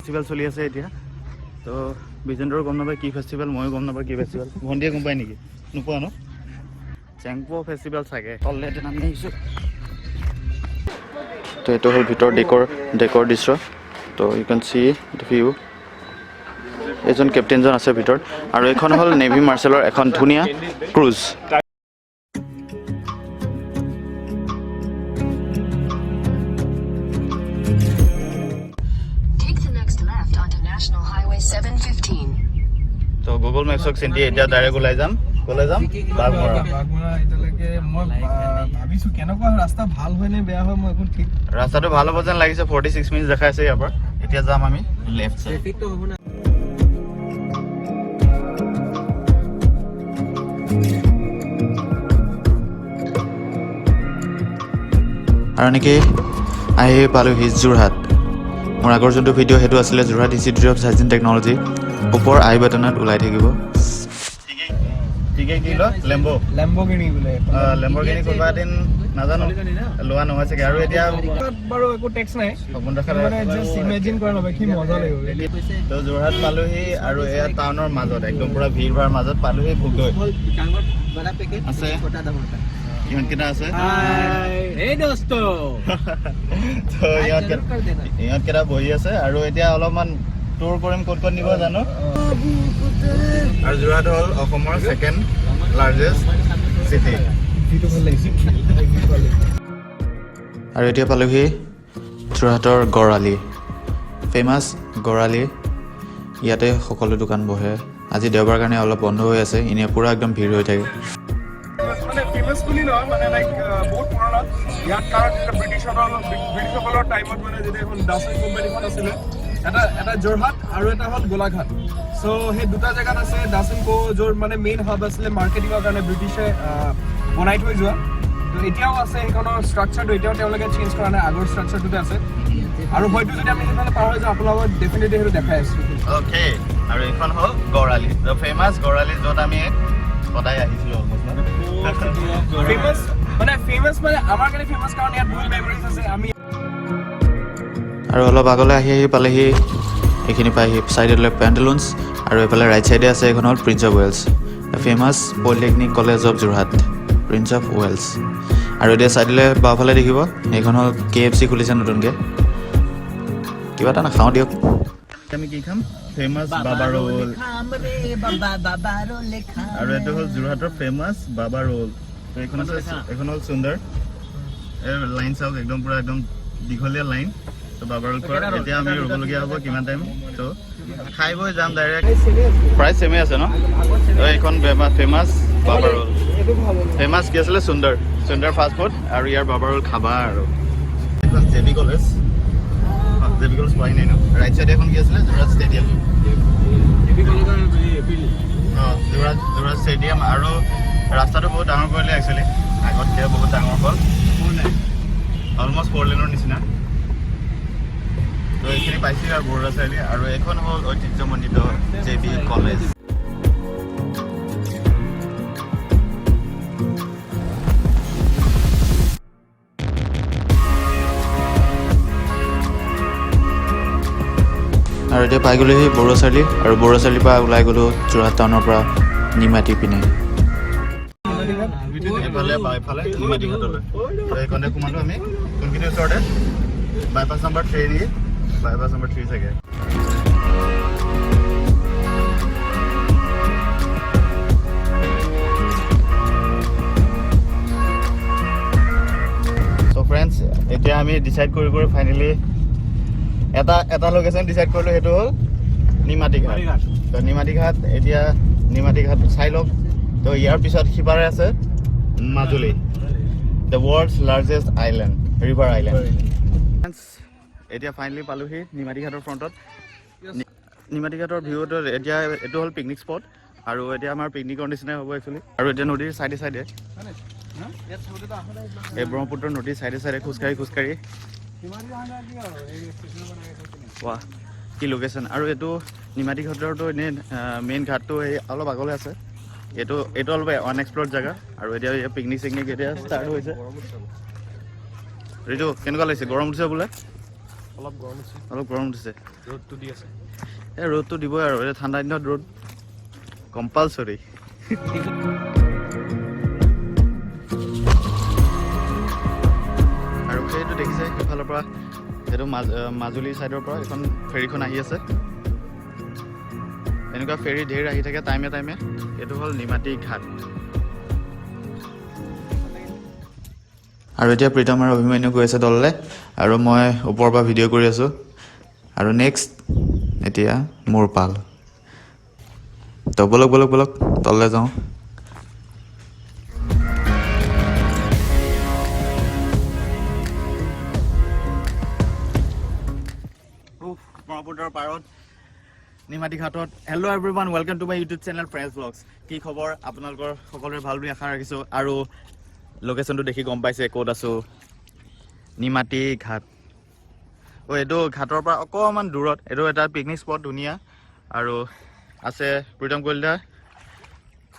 Festival চলি আছে এতিয়া তো বিজেন্দ্ৰৰ গম নাপায় কি ফেষ্টিভেল ময়ো গম নাপায় কি ফেষ্টিভেল ভণ্টিয়ে গম পায় নেকি নোপোৱা ন চেংপো ফেষ্টিভেল চাগে তললে এতিয়া নামি আহিছোঁ তো এইটো হ'ল ভিতৰ ডেকৰ দৃশ্য তো you can see the view এজন কেপ্টেইনজন আছে ভিতৰত আৰু এখন হ'ল নেভি মাৰ্চেলৰ এখন ধুনীয়া ক্ৰুজ তো গুগল মেপছক চিন্তি এতিয়া ডাইৰেক্ট ওলাই যাম ক'লে যাম বাগমৰা এতিয়ালৈকে মই ভাবিছোঁ কেনেকুৱা ৰাস্তা ভাল হয় নে বেয়া হয় মই একো ঠিক ৰাস্তাটো ভাল হ'ব যেন লাগিছে 46 মিনিট দেখাই আছে ইয়াৰ পৰা এতিয়া যাম আমি লেফ্ট সাইড ট্ৰেফিকটো হ'ব না আৰু এনেকৈ আহি পালোঁহি যোৰহাট মোৰ আগৰ যোনটো ভিডিঅ' সেইটো আছিলে Jorhat institute of science and technology ওপৰ আই বাটনত ওলাই থাকিব ঠিকেই কি লেম্বৰগিনি বোলে লেম্বৰগিনি কোনোবা এদিন নাজানো লোৱা নহয় চাগে আৰু এতিয়া বাৰু একো টেক্স নাই জাষ্ট ইমেজিন কৰা নহয় কি মজা লাগিব তো যোৰহাট পালোহি আৰু এয়া টাউনৰ মাজত একদম পুৰা ভিৰ ভাৰ মাজত পালোহি ভোগদৈ আছে ইহঁতকেইটা আছে ইহঁতকেইটা বহি আছে আৰু এতিয়া অলপমান টুৰ কৰিম ক'ত ক'ত নিব জানো আৰু যোৰহাট হ'ল অসমৰ ছেকেণ্ড লাৰ্জেষ্ট চিটি আৰু এতিয়া পালোহি যোৰহাটৰ গড়আলি ফেমাছ গড়আলি ইয়াতে সকলো দোকান বহে আজি দেওবাৰ কাৰণে অলপ বন্ধ হৈ আছে এনে পুৰা একদম ভিৰ হৈ থাকে মানে ফেমাছ বুলি নহয় মানে লাইক বহুত পুৰণা ইয়াত কাৰণ ব্ৰিটিছসকলৰ টাইমত মানে যেতিয়া এখন দাসন কোম্পানীখন আছিলে এটা যোৰহাট আৰু এটা হ'ল গোলাঘাট চ' সেই দুটা জেগাত আছে দাসন কো য'ৰ মানে মেইন হাব আছিলে মাৰ্কেটিঙৰ কাৰণে ব্ৰিটিছে বনাই থৈ যোৱা তো এতিয়াও আছে সেইখনৰ ষ্ট্ৰাকচাৰটো এতিয়াও তেওঁলোকে চেঞ্জ কৰা নাই আগৰ ষ্ট্ৰাকচাৰটোতে আছে আৰু হয়তো যদি আমি সেইফালে পাৰ হৈ যাওঁ আপোনালোকক ডেফিনেটলি সেইটো দেখাই আছোঁ অ'কে আৰু এইখন হ'ল গড়আলি দ ফেমাছ গড়আলি য'ত আমি সদায় আহিছিলোঁ ফেমাছ মানে আমাৰ কাৰণে ফেমাছ কাৰণ ইয়াত বহুত মেমৰিজ আছে আমি আৰু অলপ আগলৈ আহি পালেহি এইখিনি পাইহি চাইডলৈ পেণ্টেলুন্স আৰু এইফালে ৰাইট চাইডে আছে এখন হ'ল Prince of Wales famous polytechnic college of Jorhat Prince of Wales আৰু এতিয়া চাইডলৈ বাওঁফালে দেখিব এইখন হ'ল KFC খুলিছে নতুনকৈ কিবা এটা নাখাওঁ দিয়ক আমি কি খাম ফেমাছ বাবা ৰোল আৰু এইটো হ'ল যোৰহাটৰ ফেমাছ বাবা ৰোল তো এইখন হ'ল সুন্দৰ এই লাইন চাওক একদম পুৰা একদম দীঘলীয়া লাইন তো বাবা ৰোল খোৱাৰ এতিয়া আমি ৰ'বলগীয়া হ'ব কিমান টাইম তো খাই বৈ যাম ডাইৰেক্ট প্ৰাইচ ছেমেই আছে ন তো এইখন ফেমাছ বাবা ৰোল ফেমাছ কি আছিলে সুন্দৰ ফাষ্ট ফুড আৰু ইয়াৰ বাবা ৰোল খাবা আৰু এইখন জেবি কলেজ পোৱাই নাই ন ৰাইট চাইডে এখন কি আছিলে যোৰহাট ষ্টেডিয়াম যোৰহাট ষ্টেডিয়াম আৰু ৰাস্তাটো বহুত ডাঙৰ কৰিলে একচুৱেলি আগতকৈ বহুত ডাঙৰ হ'ল অলমষ্ট 4 লেনৰ নিচিনা তো এইখিনি পাইছোঁ আৰু বৰুৱা চাৰিআলি আৰু এইখন হ'ল ঐতিহ্যমণ্ডিত জেবি কলেজ আৰু এতিয়া পাই গ'লোহি বৰুৱা চাৰিআলি আৰু বৰুৱা চাৰিআলিৰ পৰা ওলাই গ'লোঁ যোৰহাট টাউনৰ পৰা নিমাতী পিনে এইফালে নিমাতী ঘাটলৈ এইখনে সোমালোঁ আমি কোনখিনি ওচৰতে বাইপাছ নম্বৰ 3 নেকি বাইপাছ নম্বৰ 3 চাগে চ' ফ্ৰেণ্ডছ এতিয়া আমি ডিচাইড কৰি ফাইনেলি এটা লোকেশ্যন ডিচাইড কৰিলোঁ সেইটো হ'ল নিমাতী ঘাট তো নিমাতী ঘাট এতিয়া নিমাতী ঘাট চাই লওক তো ইয়াৰ পিছত সিপাৰে আছে Majuli the world's largest island river island এতিয়া ফাইনেলি পালোহি নিমাতী ঘাটৰ ফ্ৰণ্টত নিমাতী ঘাটৰ ভিউটো এতিয়া এইটো হ'ল পিকনিক স্পট আৰু এতিয়া আমাৰ পিকনিকৰ নিচিনাই হ'ব একচুৱেলি আৰু এতিয়া নদীৰ চাইডে এই ব্ৰহ্মপুত্ৰৰ নদীৰ চাইডে খোজকাঢ়ি ৱাহ কি লোকেশ্যন আৰু এইটো নিমাতী ঘাটৰটো এনেই মেইন ঘাটটো এই অলপ আগলৈ আছে এইটো অলপ আনএক্সপ্ল'ৰ্ড জেগা আৰু এতিয়া পিকনিক এতিয়া ষ্টাৰ্ট হৈছে ঋতু কেনেকুৱা লাগিছে গৰম উঠিছে বোলে অলপ গৰম উঠিছে ৰ'দটো দি আছে। এই ৰ'দটো দিবই আৰু এই ঠাণ্ডা দিনত ৰ'দ কম্পালচৰি। আৰু সেইটো দেখিছে সেইফালৰ পৰা সেইটো মাজুলী ছাইডৰ পৰা এখন ফেৰীখন আহি আছে। এনেকুৱা ফেৰী ঢেৰ আহি থাকে টাইমে টাইমে। এইটো হ'ল নিমাতী ঘাট। আৰু এতিয়া প্ৰীতম আৰু অভিমন্যু গৈ আছে তললৈ আৰু মই ওপৰৰ পৰা ভিডিঅ' কৰি আছোঁ। আৰু নেক্সট এতিয়া মোৰ পাল। তো বলক বলক বলক তললৈ যাওঁ। ব্ৰহ্মপুত্ৰৰ পাৰত নিমাতী ঘাটত। Hello' everyone, welcome to my YouTube channel French blogs. কি খবৰ আপোনালোকৰ? সকলোৰে ভাল বুলি আশা ৰাখিছোঁ। আৰু লোকেশ্যনটো দেখি গম পাইছে ক'ত আছোঁ, নিমাতী ঘাট। এইটো ঘাটৰ পৰা অকণমান দূৰত এইটো এটা পিকনিক স্পট ধুনীয়া। আৰু আছে প্ৰীতম কলিতা,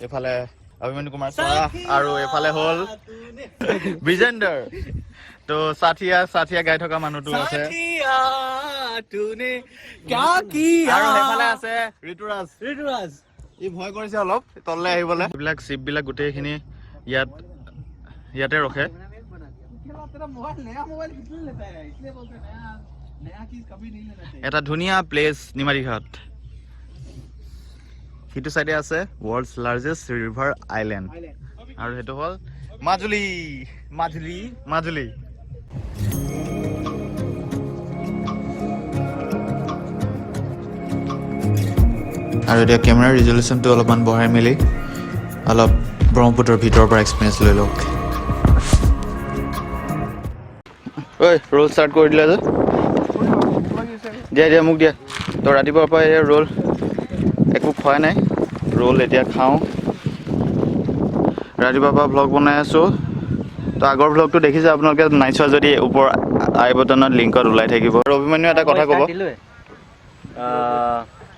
এইফালে অভিমন্যু কুমাৰ চাহ, আৰু এইফালে হ'ল বিজেন্দৰ। তো সাথিয়া গাই থকা মানুহটো আছে। আৰু সেইফালে আছে ঋতুৰাজ। ই ভয় কৰিছে অলপ তললৈ আহিবলৈ। এইবিলাক চিপবিলাক গোটেইখিনি ইয়াতে ৰখে। এটা ধুনীয়া প্লেচ নিমাতী ঘাট। সিটো চাইডে আছে ৱৰ্ল্ডছ লাৰ্জেষ্ট ৰিভাৰ আইলেণ্ড, আৰু সেইটো হ'ল মাজুলী। আৰু এতিয়া কেমেৰাৰ ৰিজলিউশ্যনটো অলপমান বঢ়াই মেলি অলপ ব্ৰহ্মপুত্ৰৰ ভিতৰৰ পৰা এক্সপিৰিয়েঞ্চ লৈ লওক। ঐ ৰোল ষ্টাৰ্ট কৰি দিলে যে দিয়া মোক দিয়া। তো ৰাতিপুৱাৰ পৰা এই ৰোল একো খোৱা নাই, ৰোল এতিয়া খাওঁ। ৰাতিপুৱাৰ পৰা ভ্লগ বনাই আছোঁ। তো আগৰ ভ্লগটো দেখিছে আপোনালোকে, নাই চোৱা যদি ওপৰ আই বটনত লিংকত ওলাই থাকিব। আৰু অভিমন্যু এটা কথা ক'ব।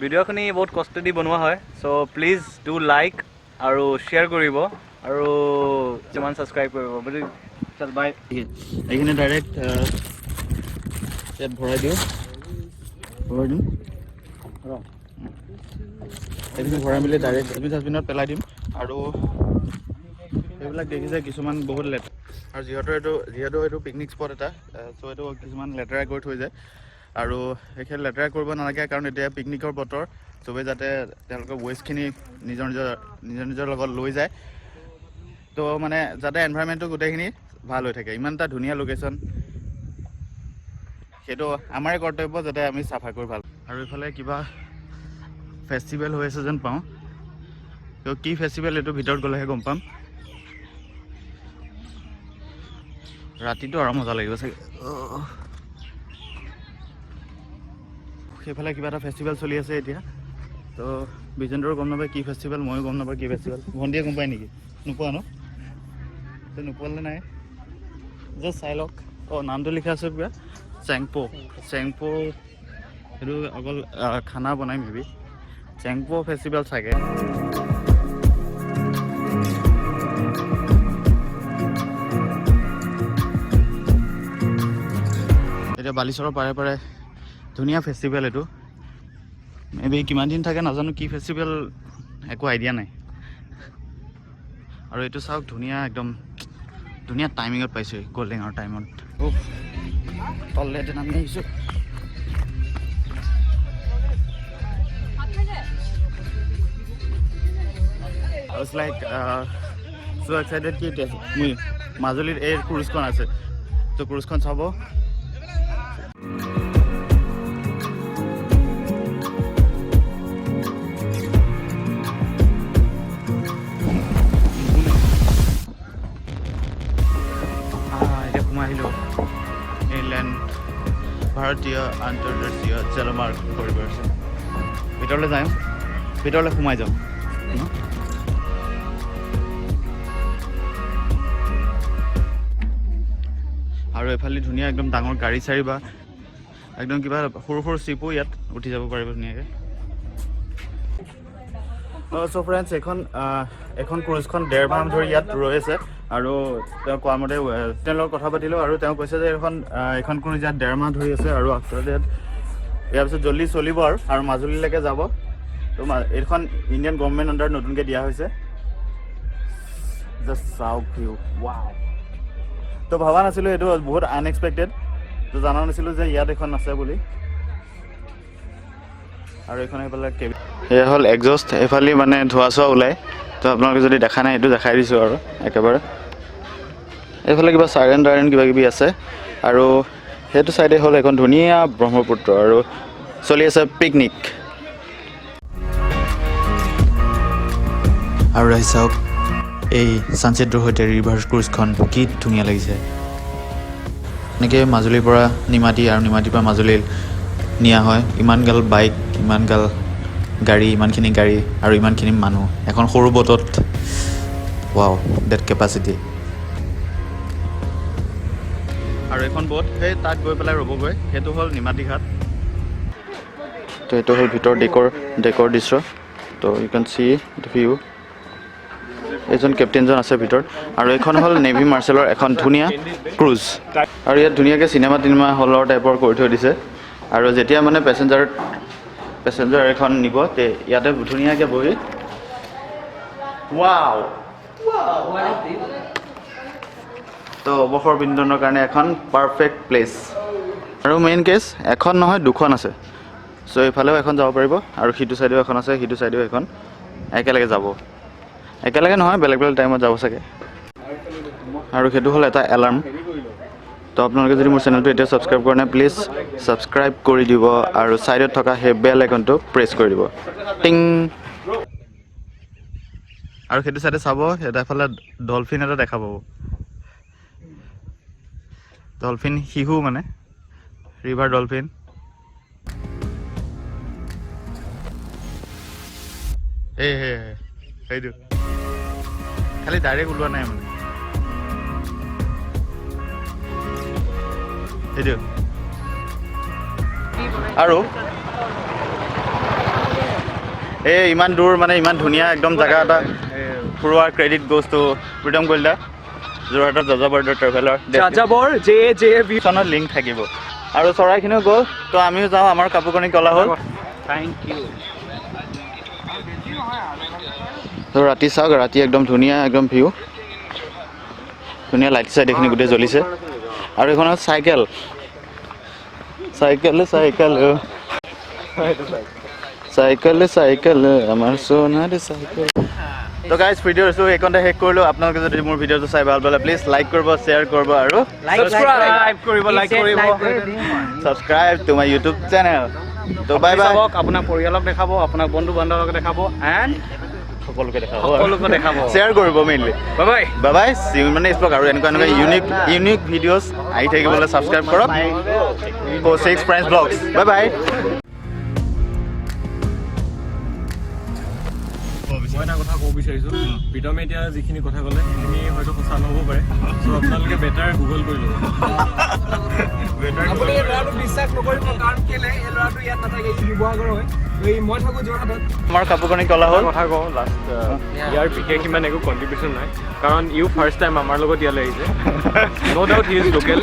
ভিডিঅ'খিনি বহুত কষ্ট দি বনোৱা হয়, চ' প্লিজ ডু লাইক আৰু শ্বেয়াৰ কৰিব আৰু যিমান ছাবস্ক্ৰাইব কৰিব বুলি। চল বাই। এইখিনি ডাইৰেক্ট ইয়াত ভৰাই দিওঁ। এইখিনি ভৰাই মেলি ডাইৰেক্ট ডাষ্টবিনত পেলাই দিম। আৰু এইবিলাক দেখিছে কিছুমান বহুত লেতেৰা, আৰু যিহেতু এইটো পিকনিক স্পট এটা, চ' এইটো কিছুমান লেতেৰা কৰি থৈ যায়। আৰু সেইখিনি লেতেৰা কৰিব নালাগে, কাৰণ এতিয়া পিকনিকৰ বতৰ। চবেই যাতে তেওঁলোকৰ ৱেষ্টখিনি নিজৰ লগত লৈ যায়। তো মানে যাতে এনভাইৰনমেণ্টটো গোটেইখিনি ভাল হৈ থাকে। ইমান এটা ধুনীয়া লোকেশ্যন, সেইটো আমাৰে কৰ্তব্য যাতে আমি চাফা কৰি ভাল। আৰু এইফালে কিবা ফেষ্টিভেল হৈ আছে যেন পাওঁ। তো কি ফেষ্টিভেল এইটো ভিতৰত গ'লেহে গম পাম। ৰাতিটো আৰু মজা লাগিব চাগে। সেইফালে কিবা এটা ফেষ্টিভেল চলি আছে এতিয়া। তো বিজেন্দৰো গম নাপায় কি ফেষ্টিভেল, ময়ো গম নাপায় কি ফেষ্টিভেল। ভণ্টিয়ে গম পায় নেকি? নোপোৱা ন? নোপোৱালে নাই, জাষ্ট চাই লওক। নামটো লিখা আছে কিবা চেংপো। সেইটো অকল খানা বনাই মেবি। চেংপো ফেষ্টিভেল চাগে। এতিয়া বালিচৰৰ পাৰে পাৰে ধুনীয়া ফেষ্টিভেল এইটো। মেবি কিমান দিন থাকে নাজানো, কি ফেষ্টিভেল একো আইডিয়া নাই। আৰু এইটো চাওক ধুনীয়া, একদম ধুনীয়া টাইমিঙত পাইছোঁ, গল্ডেন আৱাৰ টাইমত। তললৈ এতিয়া নামি আহিছোঁ। I was like so excited কি মাজুলীত এই ক্ৰুজখন আছে, তো ক্ৰুজখন চাব। এতিয়া সোমাই আহিলোঁ ইনলেণ্ড ভাৰতীয় আন্তৰ্জাতীয় জলমাৰ্গ কৰিবৰ। ভিতৰলৈ যাওঁ, ভিতৰলৈ সোমাই যাওঁ। আৰু এইফালে ধুনীয়া একদম ডাঙৰ গাড়ী চাড়ী বা একদম কিবা সৰু সৰু চিপো ইয়াত উঠি যাব পাৰিব ধুনীয়াকৈ। চ' ফ্ৰেণ্ডছ, এখন ক্ৰুজখন 1.5 মাহ ধৰি ইয়াত ৰৈ আছে। আৰু তেওঁ কোৱা মতে তেওঁৰ লগত কথা পাতিলোঁ, আৰু তেওঁ কৈছে যে এখন ক্ৰুজ ইয়াত 1.5 মাহ ধৰি আছে। আৰু আফটাৰ ডেট ইয়াৰ পিছত জল্দি চলিব আৰু মাজুলীলৈকে যাব। তো এইখন ইণ্ডিয়ান গভৰ্ণমেণ্ট আণ্ডাৰত নতুনকৈ দিয়া হৈছে। জাষ্ট চাওক ভিউ, ৱাও। তো ভবা নাছিলোঁ, এইটো বহুত আনএক্সপেক্টেড। তো জনা নাছিলোঁ যে ইয়াত এখন আছে বুলি। আৰু এইখন এইফালে এয়া হ'ল এক্সজষ্ট, এইফালে মানে ধোৱা চোৱা ওলায়। তো আপোনালোকে যদি দেখা নাই, এইটো দেখাই দিছোঁ আৰু একেবাৰে। এইফালে কিবা চাইৰেন টাইৰেন কিবা কিবি আছে। আৰু সেইটো চাইডে হ'ল এখন ধুনীয়া ব্ৰহ্মপুত্ৰ আৰু চলি আছে পিকনিক। আৰু ৰাইজ চাওক, এই ছানছেটৰ সৈতে ৰিভাৰ ক্ৰুজখন কি ধুনীয়া লাগিছে। এনেকৈ মাজুলীৰ পৰা নিমাতী আৰু নিমাতীৰ পৰা মাজুলী নিয়া হয়। ইমানগাল বাইক, ইমানগাল গাড়ী, ইমানখিনি গাড়ী আৰু ইমানখিনি মানুহ এখন সৰু বটত। Wow, date capacity. আৰু এখন বট সেই তাত গৈ পেলাই ৰ'বগৈ, সেইটো হ'ল নিমাতী ঘাট। তো এইটো হ'ল ভিতৰ ডেকৰ দৃশ্য। তো you can see the view. এজন কেপ্টেইনজন আছে ভিতৰত। আৰু এইখন হ'ল নেভি মাৰ্চেলৰ এখন ধুনীয়া ক্ৰুজ। আৰু ইয়াত ধুনীয়াকৈ চিনেমা হলৰ টাইপৰ কৰি থৈ দিছে। আৰু যেতিয়া মানে পেচেঞ্জাৰ এখন নিব, তে ইয়াতে ধুনীয়াকৈ বহি ৱাও। তো অৱসৰ বিনোদনৰ কাৰণে এখন পাৰফেক্ট প্লেচ। আৰু মেইন কেছ এখন নহয় দুখন আছে। চ' এইফালেও এখন যাব পাৰিব আৰু সিটো চাইডেও এখন আছে, সিটো চাইডেও এখন। একেলগে যাব, একেলগে নহয়, বেলেগ বেলেগ টাইমত যাব চাগে। আৰু সেইটো হ'ল এটা এলাৰ্ম। তো আপোনালোকে যদি মোৰ চেনেলটো এতিয়া ছাবস্ক্ৰাইব কৰা নাই, প্লিজ ছাবস্ক্ৰাইব কৰি দিব আৰু ছাইডত থকা সেই বেল আইকনটো প্ৰেছ কৰি দিব, টিং। আৰু সেইটো চাইডে চাব, এটা এফালে ডলফিন এটা দেখা পাব। ডলফিন, শিহু মানে ৰিভাৰ ডলফিন। সেইটো খালি ডাইৰেক্ট ওলোৱা নাই মানে সেইটো। আৰু এই ইমান দূৰ মানে ইমান ধুনীয়া একদম জেগা এটা ফুৰোৱাৰ credit goes to Pritam Kalita, যোৰহাটৰ যাযাবৰ ট্ৰেভেলাৰ। যাযাবৰ খনত লিংক থাকিব। আৰু চৰাইখিনিও গ'ল, তো আমিও যাওঁ, আমাৰ কাপোৰ কানি কলা হ'ল। Thank you. তো ৰাতি চাওক, ৰাতি একদম ধুনীয়া একদম ভিউ, ধুনীয়া লাইট চাইট এইখিনি গোটেই জ্বলিছে। আৰু এইখন হ'ল চাইকেল আমাৰ সোণাৰ চাইকেল। তো গাইজ ভিডিঅ'টো এইকণতে শেষ কৰিলোঁ। আপোনালোকে যদি মোৰ ভিডিঅ'টো চাই ভাল পালে প্লিজ লাইক কৰিব, শ্বেয়াৰ কৰিব আৰু subscribe to my YouTube channel. তো বাই বাই। আপোনাৰ পৰিয়ালক দেখাব, আপোনাৰ বন্ধু বান্ধৱক দেখাব, এণ্ড সকলোকে দেখাব, শ্বেয়াৰ কৰিব mainly. Bye bye. See you মানে স্পক। আৰু এনেকুৱা ইউনিক ভিডিঅ'ছ আহি থাকিবলৈ ছাবস্ক্ৰাইব কৰক। 6 Friends Vlogs। Bye bye. মই এটা কথা ক'ব বিচাৰিছোঁ, প্ৰীতমে এতিয়া যিখিনি কথা ক'লে সেইখিনি হয়তো সঁচা নহ'ব পাৰে। চ' আপোনালোকে বেটাৰ গুগল কৰি ল'ব। আপুনি এই ল'ৰাটোক বিশ্বাস নকৰিব, কাৰণ কেলে এই ল'ৰাটো ইয়াত নাথাকে, ই শিৱসাগৰ হয়। মই থাকোঁ যোৰহাটত। আমাৰ কাপোৰ কানি কলা হ'ল। কথা কওঁ লাষ্ট, ইয়াৰ বিশেষ ইমান একো কণ্ট্ৰিবিউশ্যন নাই, কাৰণ ইউ ফাৰ্ষ্ট টাইম আমাৰ লগত ইয়ালৈ আহিছে। ন' ডাউট হি ইজ লোকেল।